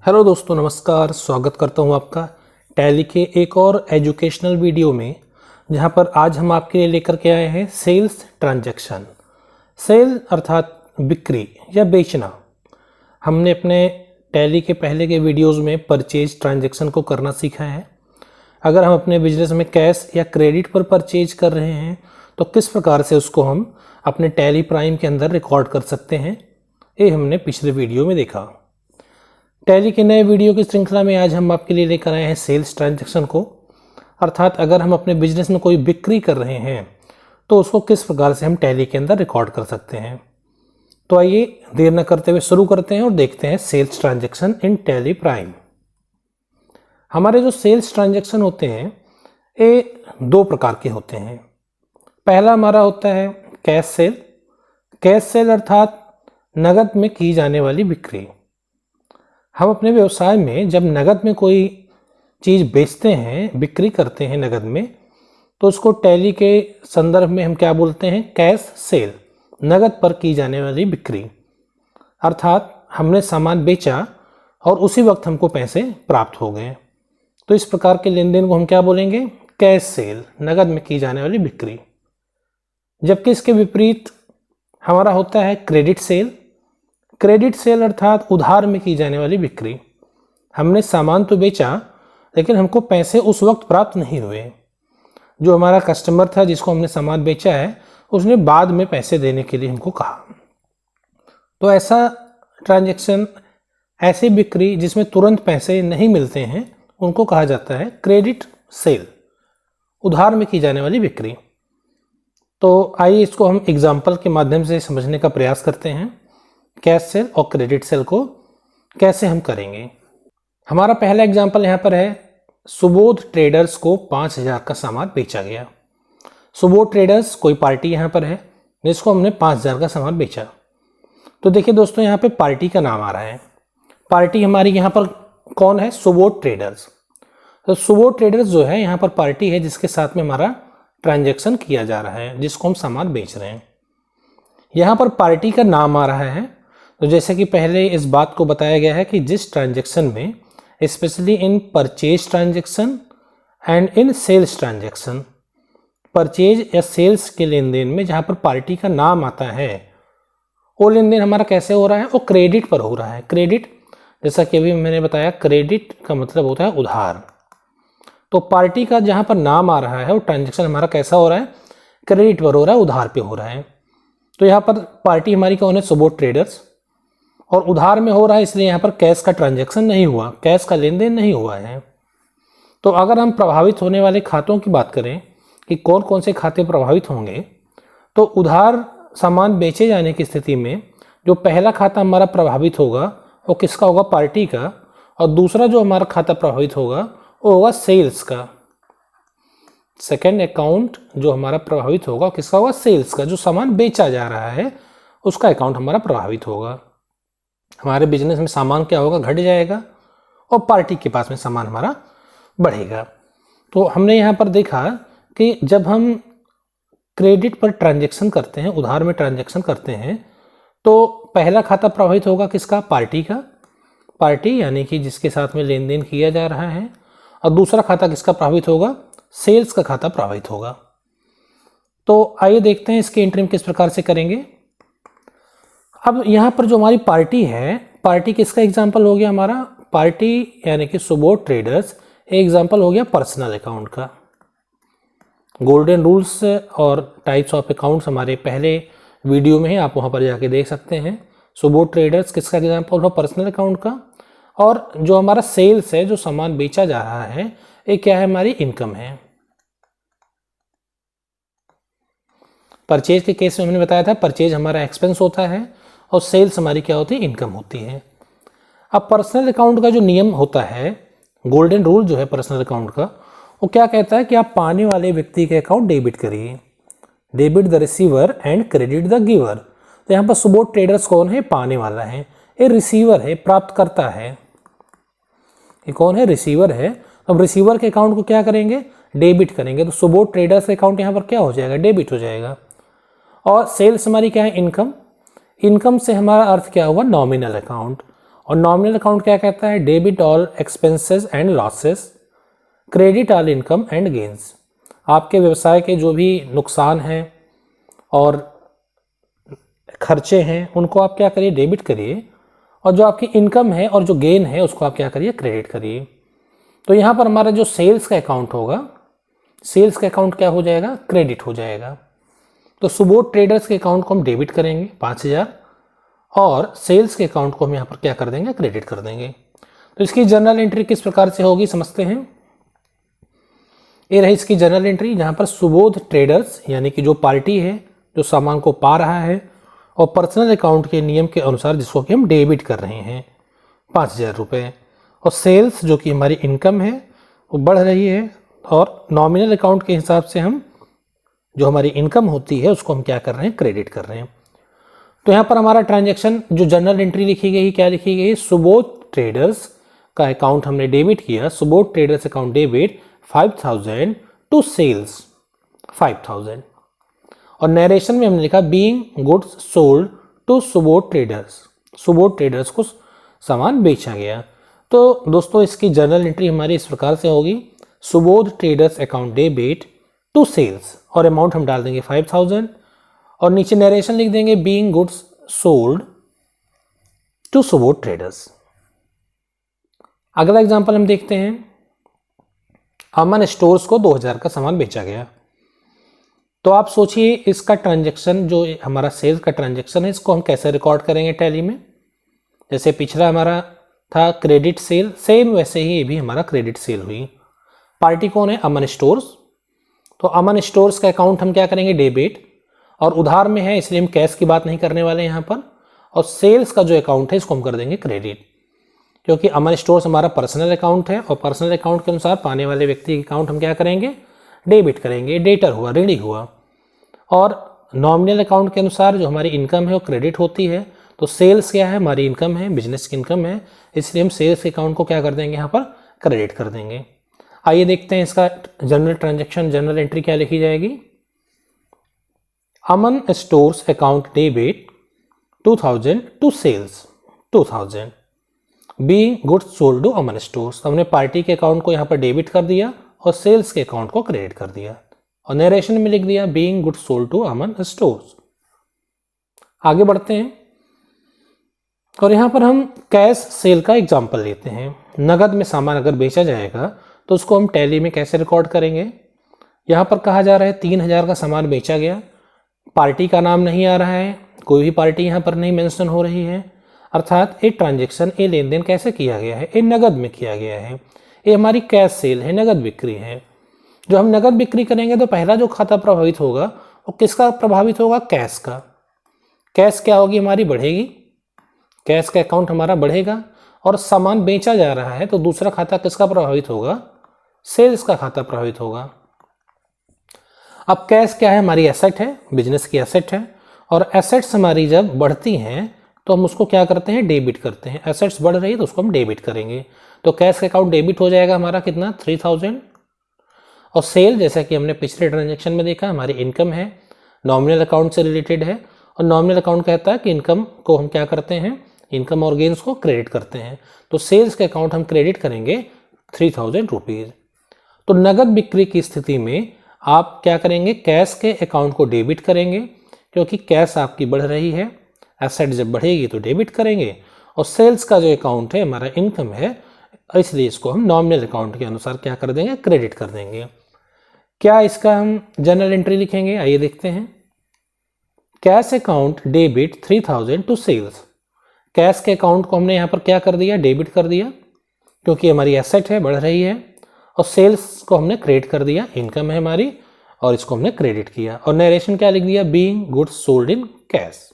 Hello दोस्तों, नमस्कार। स्वागत करता हूं आपका टैली के एक और एजुकेशनल वीडियो में, जहां पर आज हम आपके लिए लेकर के आए हैं सेल्स ट्रांजैक्शन। सेल अर्थात बिक्री या बेचना। हमने अपने टैली के पहले के वीडियोस में परचेज ट्रांजैक्शन को करना सीखा है। अगर हम अपने बिजनेस में कैश या क्रेडिट पर परचेज कर रहे हैं तो किस प्रकार से उसको हम अपने टैली प्राइम के अंदर रिकॉर्ड कर सकते हैं, ये हमने पिछले वीडियो में देखा। टैली के नए वीडियो की श्रृंखला में आज हम आपके लिए लेकर आए हैं सेल्स ट्रांजैक्शन को, अर्थात अगर हम अपने बिजनेस में कोई बिक्री कर रहे हैं तो उसको किस प्रकार से हम टैली के अंदर रिकॉर्ड कर सकते हैं। तो आइए देर न करते हुए शुरू करते हैं और देखते हैं sales transaction in Tally Prime. हमारे जो सेल्स ट्रांजैक्शन होते हैं ये दो प्रकार के होते हैं। पहला हमारा होता है कैश सेल। कैश सेल अर्थात नगद में की जाने वाली बिक्री। हम अपने व्यवसाय में जब नगद में कोई चीज़ बेचते हैं, बिक्री करते हैं नगद में, तो उसको टैली के संदर्भ में हम क्या बोलते हैं? कैश सेल, नगद पर की जाने वाली बिक्री। अर्थात हमने सामान बेचा और उसी वक्त हमको पैसे प्राप्त हो गए, तो इस प्रकार के लेन देन को हम क्या बोलेंगे? कैश सेल, नगद में की जाने वाली बिक्री। जबकि इसके विपरीत हमारा होता है क्रेडिट सेल। क्रेडिट सेल अर्थात उधार में की जाने वाली बिक्री। हमने सामान तो बेचा लेकिन हमको पैसे उस वक्त प्राप्त नहीं हुए। जो हमारा कस्टमर था जिसको हमने सामान बेचा है, उसने बाद में पैसे देने के लिए हमको कहा। तो ऐसा ट्रांजैक्शन, ऐसी बिक्री जिसमें तुरंत पैसे नहीं मिलते हैं, उनको कहा जाता है क्रेडिट सेल, उधार में की जाने वाली बिक्री। तो आइए इसको हम एग्जाम्पल के माध्यम से समझने का प्रयास करते हैं। कैश सेल और क्रेडिट सेल को कैसे हम करेंगे। हमारा पहला एग्जाम्पल यहाँ पर है, सुबोध ट्रेडर्स को 5,000 का सामान बेचा गया। सुबोध ट्रेडर्स कोई पार्टी यहाँ पर है जिसको हमने 5,000 का सामान बेचा। तो देखिए दोस्तों, यहाँ पे पार्टी का नाम आ रहा है। पार्टी हमारी यहाँ पर कौन है? सुबोध ट्रेडर्स। तो सुबोध ट्रेडर्स जो है यहाँ पर पार्टी है जिसके साथ में हमारा ट्रांजैक्शन किया जा रहा है, जिसको हम सामान बेच रहे हैं। यहाँ पर पार्टी का नाम आ रहा है, तो जैसे कि पहले इस बात को बताया गया है कि जिस ट्रांजैक्शन में, specially in purchase transaction and in sales transaction, purchase या सेल्स के लेन देन में जहाँ पर पार्टी का नाम आता है, वो लेन देन हमारा कैसे हो रहा है? वो क्रेडिट पर हो रहा है। क्रेडिट, जैसा कि अभी मैंने बताया, क्रेडिट का मतलब होता है उधार। तो पार्टी का जहाँ पर नाम आ रहा है वो ट्रांजैक्शन हमारा कैसा हो रहा है? क्रेडिट पर हो रहा है, उधार पे हो रहा है। तो यहाँ पर पार्टी हमारी कौन है? सुबोध ट्रेडर्स। और उधार में हो रहा है, इसलिए यहाँ पर कैश का ट्रांजैक्शन नहीं हुआ, कैश का लेन देन नहीं हुआ है। तो अगर हम प्रभावित होने वाले खातों की बात करें कि कौन कौन से खाते प्रभावित होंगे, तो उधार सामान बेचे जाने की स्थिति में जो पहला खाता हमारा प्रभावित होगा वो किसका होगा? पार्टी का। और दूसरा जो हमारा खाता प्रभावित होगा वो होगा सेल्स का। सेकेंड अकाउंट जो हमारा प्रभावित होगा किसका होगा? सेल्स का। जो सामान बेचा जा रहा है उसका अकाउंट हमारा प्रभावित होगा। हमारे बिजनेस में सामान क्या होगा? घट जाएगा, और पार्टी के पास में सामान हमारा बढ़ेगा। तो हमने यहाँ पर देखा कि जब हम क्रेडिट पर ट्रांजैक्शन करते हैं, उधार में ट्रांजैक्शन करते हैं, तो पहला खाता प्रभावित होगा किसका? पार्टी का। पार्टी यानी कि जिसके साथ में लेन देन किया जा रहा है। और दूसरा खाता किसका प्रभावित होगा? सेल्स का खाता प्रभावित होगा। तो आइए देखते हैं इसके एंट्री किस प्रकार से करेंगे। अब यहाँ पर जो हमारी पार्टी है, पार्टी किसका एग्जाम्पल हो गया? हमारा पार्टी यानी कि सुबोध ट्रेडर्स एग्जाम्पल हो गया पर्सनल अकाउंट का। गोल्डन रूल्स और टाइप्स ऑफ अकाउंट्स हमारे पहले वीडियो में है, आप वहाँ पर जाके देख सकते हैं। सुबोध ट्रेडर्स किसका एग्जाम्पल हो? पर्सनल अकाउंट का। और जो हमारा सेल्स है, जो सामान बेचा जा रहा है, ये क्या है? हमारी इनकम है। परचेज के केस में हमने बताया था, परचेज हमारा एक्सपेंस होता है और सेल्स हमारी क्या होती है? इनकम होती है। अब पर्सनल अकाउंट का जो नियम होता है, गोल्डन रूल जो है पर्सनल अकाउंट का, वो क्या कहता है कि आप पाने वाले व्यक्ति के अकाउंट डेबिट करिए। Debit the receiver and credit the giver. तो यहाँ पर सुबोध ट्रेडर्स कौन है? पाने वाला है। ये रिसीवर है, प्राप्त करता है। ये कौन है? रिसीवर है। अब रिसीवर के अकाउंट को क्या करेंगे? डेबिट करेंगे। तो सुबोध ट्रेडर्स अकाउंट यहाँ पर क्या हो जाएगा? डेबिट हो जाएगा। और सेल्स हमारी क्या है? इनकम। इनकम से हमारा अर्थ क्या हुआ? Nominal account. और नॉमिनल अकाउंट क्या कहता है, debit all expenses and losses, credit all income and gains. आपके व्यवसाय के जो भी नुकसान हैं और खर्चे हैं उनको आप क्या करिए, डेबिट करिए, और जो आपकी इनकम है और जो गेन है उसको आप क्या करिए, क्रेडिट करिए। तो यहाँ पर हमारा जो सेल्स का अकाउंट होगा, सेल्स का अकाउंट क्या हो जाएगा, क्रेडिट हो जाएगा। तो सुबोध ट्रेडर्स के अकाउंट को हम डेबिट करेंगे 5000 और सेल्स के अकाउंट को हम यहाँ पर क्या कर देंगे, क्रेडिट कर देंगे। तो इसकी जर्नल एंट्री किस प्रकार से होगी समझते हैं। ये रही इसकी जर्नल एंट्री, जहाँ पर सुबोध ट्रेडर्स यानी कि जो पार्टी है जो सामान को पा रहा है और पर्सनल अकाउंट के नियम के अनुसार जिसको कि हम डेबिट कर रहे हैं 5000 रुपये, और सेल्स जो कि हमारी इनकम है वो बढ़ रही है, और नॉमिनल अकाउंट के हिसाब से हम जो हमारी इनकम होती है उसको हम क्या कर रहे हैं, क्रेडिट कर रहे हैं। तो यहाँ पर हमारा ट्रांजैक्शन जो जर्नल एंट्री लिखी गई, क्या लिखी गई, सुबोध ट्रेडर्स का अकाउंट हमने डेबिट किया, Subodh Traders account debit 5000 to sales 5000, और नरेशन में हमने लिखा being goods sold to Subodh Traders, Subodh Traders को सामान बेचा गया। तो दोस्तों इसकी जर्नल एंट्री हमारी इस प्रकार से होगी, Subodh Traders account debit to sales, और अमाउंट हम डाल देंगे 5000, और नीचे नरेशन लिख देंगे being goods sold to Subodh Traders. अगला एग्जांपल हम देखते हैं, अमन स्टोर्स को 2000 का सामान बेचा गया। तो आप सोचिए इसका ट्रांजैक्शन जो हमारा सेल्स का ट्रांजैक्शन है इसको हम कैसे रिकॉर्ड करेंगे टैली में। जैसे पिछला हमारा था क्रेडिट सेल, सेम वैसे ही ये भी हमारा क्रेडिट सेल हुई। पार्टी कौन है, अमन स्टोर्स। तो अमन स्टोर्स का अकाउंट हम क्या करेंगे, डेबिट, और उधार में है इसलिए हम कैश की बात नहीं करने वाले यहाँ पर। और सेल्स का जो अकाउंट है इसको हम कर देंगे क्रेडिट, क्योंकि अमन स्टोर्स हमारा पर्सनल अकाउंट है और पर्सनल अकाउंट के अनुसार पाने वाले व्यक्ति के अकाउंट हम क्या करेंगे, डेबिट करेंगे। डेटर हुआ, ऋणी हुआ। और नॉमिनल अकाउंट के अनुसार जो हमारी इनकम है वो क्रेडिट होती है। तो सेल्स क्या है, हमारी इनकम है, बिजनेस की इनकम है, इसलिए हम सेल्स के अकाउंट को क्या कर देंगे, यहाँ पर क्रेडिट कर देंगे। आइए देखते हैं इसका जनरल ट्रांजैक्शन, जनरल एंट्री क्या लिखी जाएगी। Aman stores account debit 2000 to sales 2000 being goods sold to Aman stores. हमने पार्टी के अकाउंट को यहाँ पर डेबिट कर दिया और सेल्स के अकाउंट को क्रेडिट कर दिया, और नरेशन में लिख दिया being goods sold to Aman Stores. आगे बढ़ते हैं और यहाँ पर हम कैश सेल का एग्जाम्पल लेते हैं। नगद में सामान अगर बेचा जाएगा तो उसको हम टैली में कैसे रिकॉर्ड करेंगे। यहाँ पर कहा जा रहा है 3000 का सामान बेचा गया, पार्टी का नाम नहीं आ रहा है, कोई भी पार्टी यहाँ पर नहीं मेंशन हो रही है, अर्थात ये ट्रांजैक्शन, ये लेन देन कैसे किया गया है, ये नगद में किया गया है। ये हमारी कैश सेल है, नगद बिक्री है। जो हम नगद बिक्री करेंगे तो पहला जो खाता प्रभावित होगा वो किसका प्रभावित होगा, कैश का। कैश क्या होगी, हमारी बढ़ेगी, कैश का अकाउंट हमारा बढ़ेगा। और सामान बेचा जा रहा है तो दूसरा खाता किसका प्रभावित होगा, सेल्स का खाता प्रभावित होगा। अब कैश क्या है, हमारी एसेट है, बिजनेस की एसेट है, और एसेट्स हमारी जब बढ़ती हैं तो हम उसको क्या करते हैं, डेबिट करते हैं। एसेट्स बढ़ रही है तो उसको हम डेबिट करेंगे। तो कैश का अकाउंट डेबिट हो जाएगा हमारा कितना, 3000। और सेल जैसा कि हमने पिछले ट्रांजैक्शन में देखा, हमारी इनकम है, नॉमिनल अकाउंट से रिलेटेड है, और नॉमिनल अकाउंट कहता है कि इनकम को हम क्या करते हैं, इनकम और गेन्स को क्रेडिट करते हैं। तो सेल्स के अकाउंट हम क्रेडिट करेंगे 3000 रुपीज़। तो नगद बिक्री की स्थिति में आप क्या करेंगे, कैश के अकाउंट को डेबिट करेंगे, क्योंकि कैश आपकी बढ़ रही है, एसेट जब बढ़ेगी तो डेबिट करेंगे। और सेल्स का जो अकाउंट है हमारा इनकम है, इसलिए इसको हम नॉमिनल अकाउंट के अनुसार क्या कर देंगे, क्रेडिट कर देंगे। क्या इसका हम जनरल एंट्री लिखेंगे, आइए देखते हैं। Cash account debit 3000 to sales. Cash के अकाउंट को हमने यहाँ पर क्या कर दिया, डेबिट कर दिया, क्योंकि हमारी एसेट है, बढ़ रही है। और सेल्स को हमने क्रेडिट कर दिया, इनकम है हमारी, और इसको हमने क्रेडिट किया। और नरेशन क्या लिख दिया, being goods sold in cash.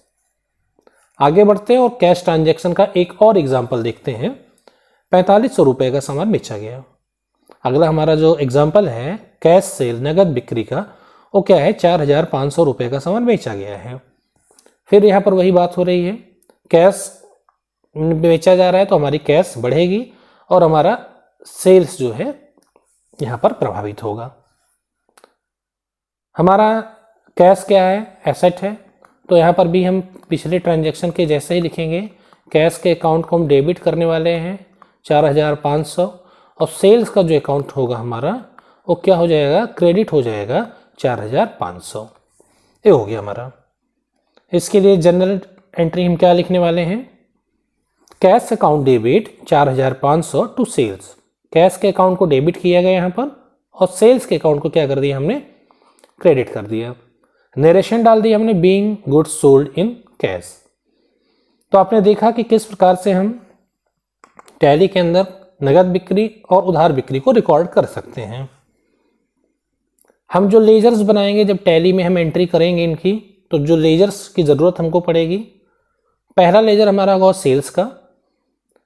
आगे बढ़ते हैं और कैश ट्रांजैक्शन का एक और एग्जाम्पल देखते हैं। 4500 रुपये का सामान बेचा गया। अगला हमारा जो एग्जाम्पल है कैश सेल, नगद बिक्री का, वो क्या है, 4500 रुपये का सामान बेचा गया है। फिर यहाँ पर वही बात हो रही है, कैश बेचा जा रहा है तो हमारी कैश बढ़ेगी और हमारा सेल्स जो है यहाँ पर प्रभावित होगा। हमारा कैश क्या है, एसेट है, तो यहाँ पर भी हम पिछले ट्रांजैक्शन के जैसे ही लिखेंगे। कैश के अकाउंट को हम डेबिट करने वाले हैं 4500, और सेल्स का जो अकाउंट होगा हमारा वो क्या हो जाएगा, क्रेडिट हो जाएगा 4500। ये हो गया हमारा। इसके लिए जनरल एंट्री हम क्या लिखने वाले हैं, cash account debit 4500 to sales. Cash के अकाउंट को डेबिट किया गया यहाँ पर, और सेल्स के अकाउंट को क्या कर दिया हमने, क्रेडिट कर दिया। नरेशन डाल दिया हमने, being goods sold in cash. तो आपने देखा कि किस प्रकार से हम टैली के अंदर नगद बिक्री और उधार बिक्री को रिकॉर्ड कर सकते हैं। हम जो लेजर्स बनाएंगे, जब टैली में हम एंट्री करेंगे इनकी, तो जो लेजर्स की ज़रूरत हमको पड़ेगी, पहला लेजर हमारा होगा सेल्स का।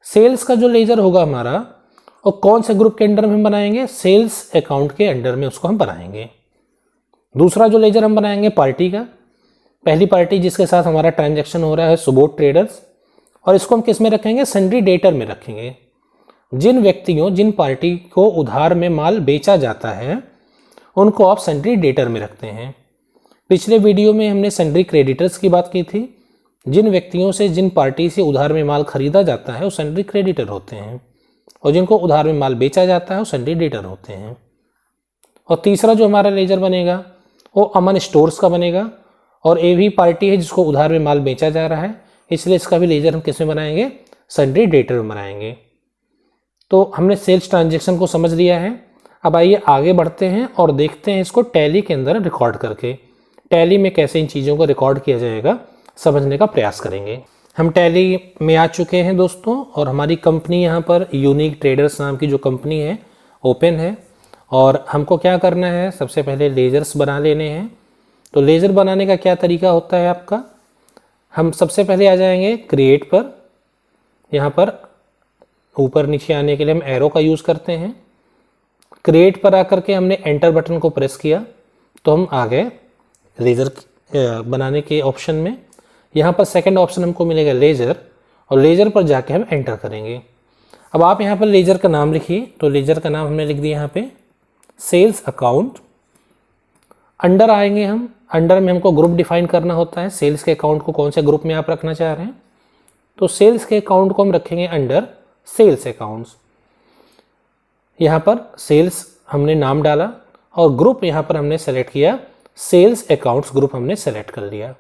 सेल्स का जो लेजर होगा हमारा, और कौन से ग्रुप के अंडर में हम बनाएंगे, सेल्स अकाउंट के अंडर में उसको हम बनाएंगे। दूसरा जो लेजर हम बनाएंगे पार्टी का, पहली पार्टी जिसके साथ हमारा ट्रांजैक्शन हो रहा है सुबोध ट्रेडर्स, और इसको हम किस में रखेंगे, सन्ड्री डेटर में रखेंगे। जिन व्यक्तियों, जिन पार्टी को उधार में माल बेचा जाता है उनको आप सन्ड्री डेटर में रखते हैं। पिछले वीडियो में हमने सन्ड्री क्रेडिटर्स की बात की थी। जिन व्यक्तियों से, जिन पार्टी से उधार में माल खरीदा जाता है वो सन्ड्री क्रेडिटर होते हैं, और जिनको उधार में माल बेचा जाता है वो सन्ड्री डेटर होते हैं। और तीसरा जो हमारा लेजर बनेगा वो अमन स्टोर्स का बनेगा, और ये भी पार्टी है जिसको उधार में माल बेचा जा रहा है, इसलिए इसका भी लेजर हम किस में बनाएंगे, सन्ड्री डेटर में बनाएंगे। तो हमने सेल्स ट्रांजेक्शन को समझ लिया है। अब आइए आगे बढ़ते हैं और देखते हैं इसको टैली के अंदर रिकॉर्ड करके। टैली में कैसे इन चीज़ों को रिकॉर्ड किया जाएगा समझने का प्रयास करेंगे। हम टैली में आ चुके हैं दोस्तों, और हमारी कंपनी यहाँ पर यूनिक ट्रेडर्स नाम की जो कंपनी है ओपन है। और हमको क्या करना है, सबसे पहले लेजर्स बना लेने हैं। तो लेजर बनाने का क्या तरीका होता है आपका, हम सबसे पहले आ जाएंगे क्रिएट पर। यहाँ पर ऊपर नीचे आने के लिए हम एरो का यूज़ करते हैं। क्रिएट पर आकर के हमने एंटर बटन को प्रेस किया तो हम आ गए लेजर बनाने के ऑप्शन में। यहाँ पर सेकंड ऑप्शन हमको मिलेगा लेजर, और लेजर पर जाके हम एंटर करेंगे। अब आप यहाँ पर लेजर का नाम लिखिए। तो लेजर का नाम हमने लिख दिया यहाँ पे सेल्स अकाउंट। अंडर आएंगे हम, अंडर में हमको ग्रुप डिफाइन करना होता है, सेल्स के अकाउंट को कौन से ग्रुप में आप रखना चाह रहे हैं। तो सेल्स के अकाउंट को हम रखेंगे अंडर सेल्स अकाउंट्स। यहाँ पर सेल्स हमने नाम डाला, और ग्रुप यहाँ पर हमने सेलेक्ट किया, सेल्स अकाउंट्स ग्रुप हमने सेलेक्ट कर लिया।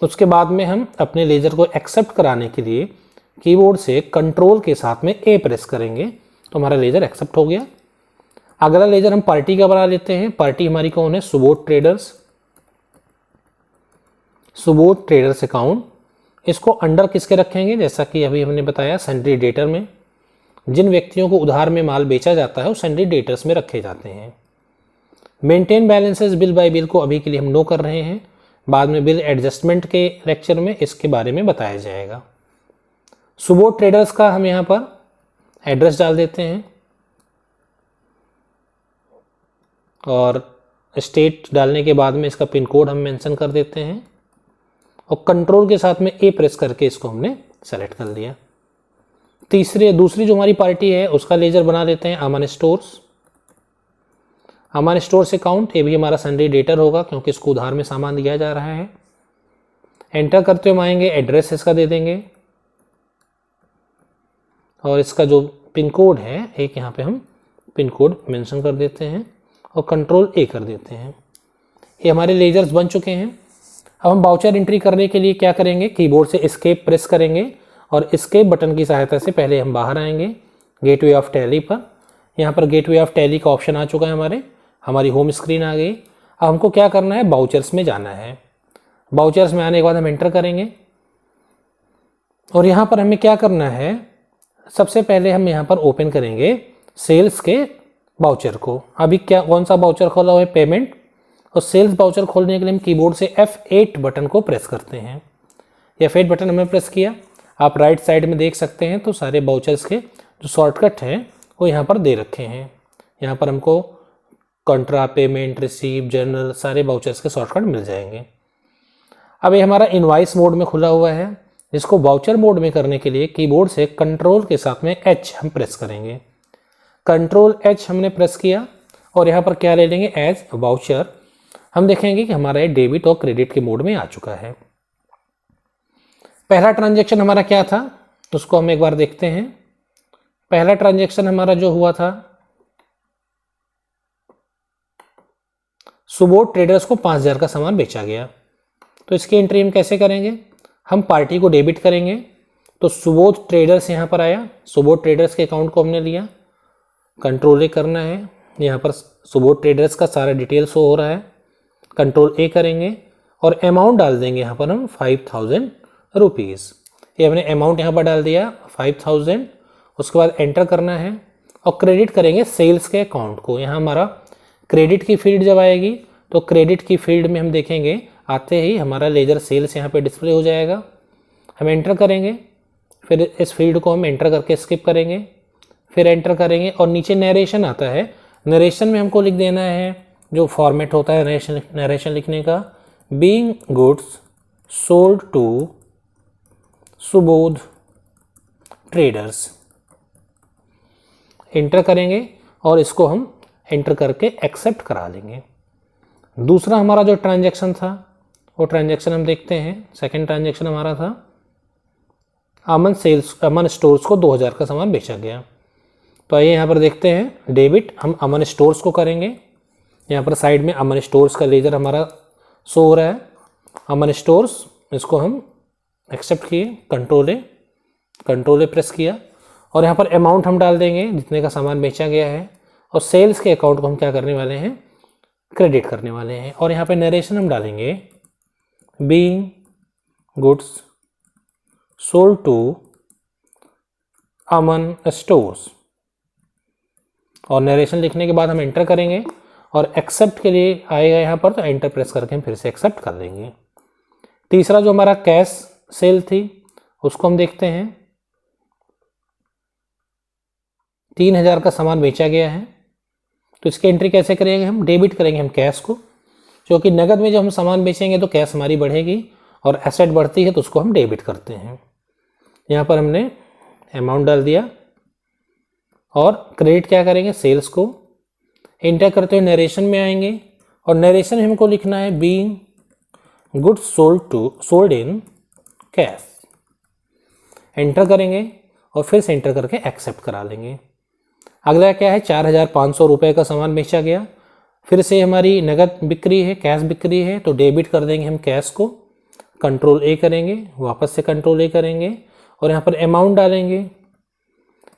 उसके बाद में हम अपने लेजर को एक्सेप्ट कराने के लिए कीबोर्ड से कंट्रोल के साथ में ए प्रेस करेंगे तो हमारा लेजर एक्सेप्ट हो गया। अगला लेजर हम पार्टी का बना लेते हैं। पार्टी हमारी कौन है, Subodh Traders. Subodh Traders account, इसको अंडर किसके रखेंगे, जैसा कि अभी हमने बताया सन्ड्री डेटर में। जिन व्यक्तियों को उधार में माल बेचा जाता है वो सन्ड्री डेटर्स में रखे जाते हैं। Maintain balances bill bye bill को अभी के लिए हम नो कर रहे हैं, बाद में बिल एडजस्टमेंट के लेक्चर में इसके बारे में बताया जाएगा। सुबोध ट्रेडर्स का हम यहाँ पर एड्रेस डाल देते हैं, और स्टेट डालने के बाद में इसका पिन कोड हम मेंशन कर देते हैं, और कंट्रोल के साथ में ए प्रेस करके इसको हमने सेलेक्ट कर लिया। दूसरी जो हमारी पार्टी है उसका लेजर बना लेते हैं अमन स्टोर्स। अमन स्टोर्स अकाउंट, ये भी हमारा सन्ड्री डेटर होगा क्योंकि इसको उधार में सामान दिया जा रहा है। एंटर करते हुए आएंगे, एड्रेस इसका दे देंगे, और इसका जो पिन कोड है एक यहाँ पे हम पिन कोड मेंशन कर देते हैं, और कंट्रोल ए कर देते हैं। ये हमारे लेजर्स बन चुके हैं। अब हम वाउचर एंट्री करने के लिए क्या करेंगे, कीबोर्ड से एस्केप प्रेस करेंगे, और एस्केप बटन की सहायता से पहले हम बाहर आएंगे गेटवे ऑफ टैली पर। यहाँ पर गेटवे ऑफ टैली का ऑप्शन आ चुका है, हमारी होम स्क्रीन आ गई। अब हमको क्या करना है, वाउचर्स में जाना है। वाउचर्स में आने के बाद हम एंटर करेंगे, और यहाँ पर हमें क्या करना है, सबसे पहले हम यहाँ पर ओपन करेंगे सेल्स के वाउचर को। अभी क्या कौन सा वाउचर खोला हुआ है, पेमेंट, और सेल्स वाउचर खोलने के लिए हम कीबोर्ड से F8 बटन को प्रेस करते हैं। F8 बटन हमने प्रेस किया, आप राइट साइड में देख सकते हैं तो सारे वाउचर्स के जो शॉर्टकट हैं वो यहाँ पर दे रखे हैं। यहाँ पर हमको कॉन्ट्रा, पेमेंट, रिसीव, जनरल, सारे वाउचर्स के शॉर्टकट मिल जाएंगे। अब ये हमारा इनवॉइस मोड में खुला हुआ है, जिसको वाउचर मोड में करने के लिए कीबोर्ड से कंट्रोल के साथ में H हम प्रेस करेंगे। कंट्रोल H हमने प्रेस किया, और यहाँ पर क्या ले लेंगे, एज वाउचर। हम देखेंगे कि हमारा ये डेबिट और क्रेडिट के मोड में आ चुका है। पहला ट्रांजैक्शन हमारा क्या था उसको हम एक बार देखते हैं। पहला ट्रांजैक्शन हमारा जो हुआ था, सुबोध ट्रेडर्स को 5,000 का सामान बेचा गया। तो इसकी एंट्री हम कैसे करेंगे, हम पार्टी को डेबिट करेंगे। तो सुबोध ट्रेडर्स यहाँ पर आया, सुबोध ट्रेडर्स के अकाउंट को हमने लिया, कंट्रोल ए करना है। यहाँ पर सुबोध ट्रेडर्स का सारा डिटेल शो हो रहा है, कंट्रोल ए करेंगे और अमाउंट डाल देंगे यहाँ पर हम 5,000 रुपीज़। ये हमने अमाउंट यहाँ पर डाल दिया 5,000। उसके बाद एंटर करना है और क्रेडिट करेंगे सेल्स के अकाउंट को। यहाँ हमारा क्रेडिट की फील्ड जब आएगी तो क्रेडिट की फील्ड में हम देखेंगे आते ही हमारा लेजर सेल्स यहाँ पे डिस्प्ले हो जाएगा। हम एंटर करेंगे, फिर इस फील्ड को हम एंटर करके स्किप करेंगे, फिर एंटर करेंगे और नीचे नरेशन आता है। नरेशन में हमको लिख देना है, जो फॉर्मेट होता है नरेशन लिखने का, being goods sold to Subodh Traders. Enter करेंगे और इसको हम एंटर करके एक्सेप्ट करा लेंगे। दूसरा हमारा जो ट्रांजैक्शन था वो ट्रांजैक्शन हम देखते हैं। सेकंड ट्रांजैक्शन हमारा था अमन स्टोर्स को 2,000 का सामान बेचा गया। तो आइए यहाँ पर देखते हैं, डेबिट हम अमन स्टोर्स को करेंगे। यहाँ पर साइड में अमन स्टोर्स का लेजर हमारा शो हो रहा है, अमन स्टोर्स, इसको हम एक्सेप्ट किए, कंट्रोल ए प्रेस किया और यहाँ पर अमाउंट हम डाल देंगे जितने का सामान बेचा गया है और सेल्स के अकाउंट को हम क्या करने वाले हैं, क्रेडिट करने वाले हैं। और यहाँ पे नरेशन हम डालेंगे, being goods sold to Aman Stores. और नरेशन लिखने के बाद हम एंटर करेंगे और एक्सेप्ट के लिए आएगा यहाँ पर, तो एंटर प्रेस करके हम फिर से एक्सेप्ट कर देंगे। तीसरा जो हमारा कैश सेल थी उसको हम देखते हैं। 3,000 का सामान बेचा गया है, तो इसकी एंट्री कैसे करेंगे, हम डेबिट करेंगे हम कैश को, क्योंकि नगद में जब हम सामान बेचेंगे तो कैश हमारी बढ़ेगी और एसेट बढ़ती है तो उसको हम डेबिट करते हैं। यहाँ पर हमने अमाउंट डाल दिया और क्रेडिट क्या करेंगे, सेल्स को। एंटर करते हुए नरेशन में आएंगे और नरेशन में हमको लिखना है being goods sold in cash. Enter करेंगे और फिर से एंटर करके एक्सेप्ट करा लेंगे। अगला क्या है, 4,500 रुपये का सामान बेचा गया। फिर से हमारी नगद बिक्री है, कैश बिक्री है, तो डेबिट कर देंगे हम कैश को, कंट्रोल ए करेंगे, वापस से कंट्रोल ए करेंगे और यहाँ पर अमाउंट डालेंगे,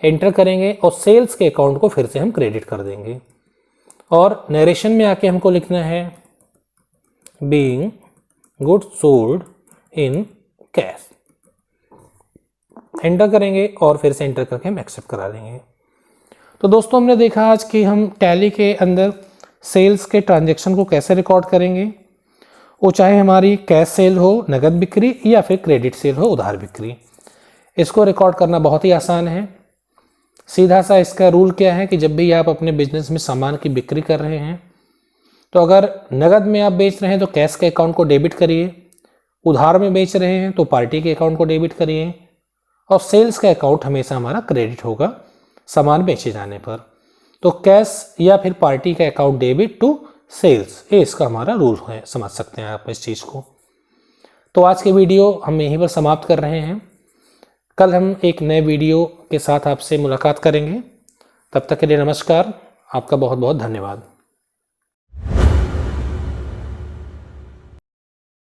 एंटर करेंगे और सेल्स के अकाउंट को फिर से हम क्रेडिट कर देंगे। और नरेशन में आके हमको लिखना है being goods sold in cash. Enter करेंगे और फिर से एंटर करके हम एक्सेप्ट करा लेंगे। तो दोस्तों हमने देखा आज कि हम टैली के अंदर सेल्स के ट्रांजैक्शन को कैसे रिकॉर्ड करेंगे, वो चाहे हमारी कैश सेल हो, नगद बिक्री, या फिर क्रेडिट सेल हो, उधार बिक्री। इसको रिकॉर्ड करना बहुत ही आसान है। सीधा सा इसका रूल क्या है कि जब भी आप अपने बिजनेस में सामान की बिक्री कर रहे हैं तो अगर नगद में आप बेच रहे हैं तो कैश के अकाउंट को डेबिट करिए, उधार में बेच रहे हैं तो पार्टी के अकाउंट को डेबिट करिए और सेल्स का अकाउंट हमेशा हमारा क्रेडिट होगा सामान बेचे जाने पर। तो कैश या फिर पार्टी का अकाउंट डेबिट टू सेल्स, ये इसका हमारा रूल है, समझ सकते हैं आप इस चीज़ को। तो आज के वीडियो हम यहीं पर समाप्त कर रहे हैं। कल हम एक नए वीडियो के साथ आपसे मुलाकात करेंगे। तब तक के लिए नमस्कार, आपका बहुत बहुत धन्यवाद।